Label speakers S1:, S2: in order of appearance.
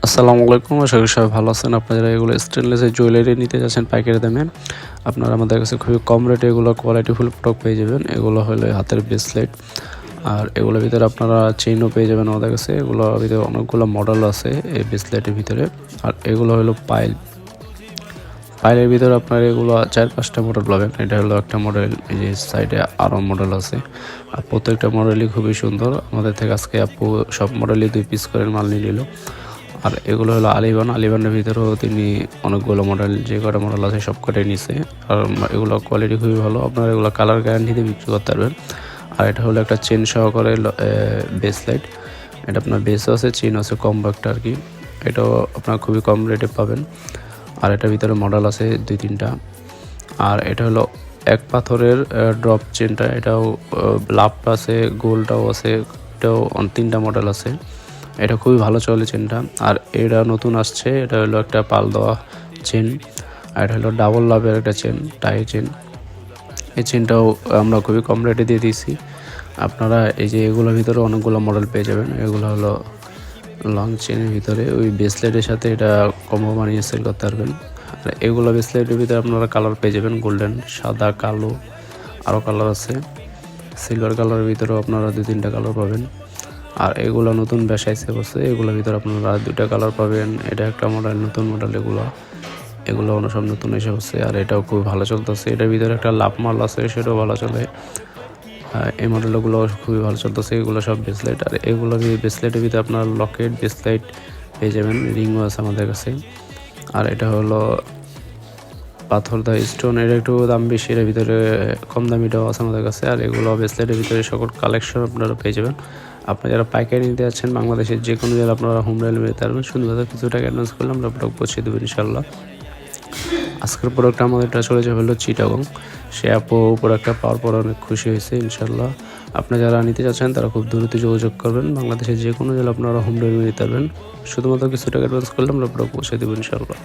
S1: আসসালামু আলাইকুম। আশা করি সবাই ভালো আছেন। আপনারা যারা এগুলো স্টেনলেসের জুয়েলারি নিতে যাচ্ছেন পাইকারি দামে, আপনারা আমাদের কাছে খুবই কম রেটে এগুলো কোয়ালিটিফুল প্রোডাক্ট পেয়ে যাবেন। এগুলো হলো হাতের ব্রেসলেট, আর এগুলোর ভিতরে আপনারা চেইনও পেয়ে যাবেন আমাদের কাছে। এগুলোর ভিতরে অনেকগুলো মডেল আছে এই ব্রেসলেটের ভিতরে। আর এগুলো হলো পাইলের ভিতরে আপনার এগুলো 4-5টা মডেল পাবেন। এটা হলো একটা মডেল, এই যে সাইডে আরও মডেল আছে। আর প্রত্যেকটা মডেলই খুবই সুন্দর। আমাদের থেকে আজকে আপু সব মডেলই 2 পিস করে মাল নিয়ে নিল। আর এগুলো হলো আলিবানের ভিতরেও তিনি অনেকগুলো মডেল, যে কটা মডেল আছে সব কটাই নিছে। আর এগুলো কোয়ালিটি খুবই ভালো, আপনারা এগুলো কালার গ্যারান্টিতে বিক্রি করতে পারবেন। আর এটা হলো একটা চেন সহকারে ব্রেসলেট। এটা আপনার বেসও আছে, চেন আছে, কম্বো একটা আর কি। এটাও আপনার খুবই কম রেটে পাবেন। আর এটার ভিতরে মডেল আছে 2-3টা। আর এটা হলো এক পাথরের ড্রপ চেনটা, এটাও লাভ আছে, গোল্ডটাও আছে। এটাও 3টা মডেল আছে। এটা খুবই ভালো চলে চেনটা। আর এটা নতুন আসছে, এটা হলো একটা পাল দেওয়া চেন। আর এটা হলো ডাবল লাভের একটা চেন, টাই চেন। এই চেনটাও আমরা খুবই কম রেটে দিয়ে দিয়েছি। আপনারা এই যে এগুলোর ভিতরে অনেকগুলো মডেল পেয়ে যাবেন। এগুলো হলো লং চেনের ভিতরে ওই ব্রেসলেটের সাথে এটা কম্বো বানিয়ে সেল করতে পারবেন। আর এগুলো ব্রেসলেটের ভিতরে আপনারা কালার পেয়ে যাবেন, গোল্ডেন, সাদা, কালো, আরও কালার আছে। সিলভার কালারের ভিতরেও আপনারা 2-3টা কালার পাবেন। আর এগুলো নতুন বেসাইছে বসে, এগুলোর ভিতরে আপনারা 2টা কালার পাবেন। এটা একটা মডেল, নতুন মডেল। এগুলো সব নতুন এসে হচ্ছে। আর এটাও খুব ভালো চলতেছে। এটার ভিতরে একটা লাভ মাল আছে, সেটাও ভালো চলে। এই মডেলগুলো খুবই ভালো চলতেছে। এগুলো সব ব্রেসলেট। আর এগুলো ব্রেসলেটের ভিতরে আপনার লকেট, ব্রেসলেট পেয়ে যাবেন, রিংও আছে আমাদের কাছে। আর এটা হলো পাথর দা স্টোন, এটা একটু দাম বেশি, এর ভিতরে কম দামিটাও আছে আমাদের কাছে। আর এগুলো ব্রেসলেটের ভিতরে সকল কালেকশন আপনারা পেয়ে যাবেন। আপনারা যারা পাইকারি নিতে যাচ্ছেন বাংলাদেশের যে কোনো জায়গায় আপনারা হোম ডেলিভারি নিতে পারবেন। শুধুমাত্র কিছু টাকা অ্যাডভান্স করলে আমরা প্রোডাক্ট পৌঁছে দেবো ইনশাল্লাহ। আজকের প্রোডাক্ট আমাদের এটা চলে যাবে হলো চিটাগং। সে আপু প্রোডাক্টটা পাওয়ার পর অনেক খুশি হয়েছে ইনশাল্লাহ। আপনারা যারা নিতে চাচ্ছেন তারা খুব দ্রুত যোগাযোগ করবেন। বাংলাদেশের যে কোনো জায়গায় আপনারা হোম ডেলিভারি নিতে পারবেন। শুধুমাত্র কিছু টাকা অ্যাডভান্স করলে আমরা প্রোডাক্ট পৌঁছে দেবো ইনশাল্লাহ।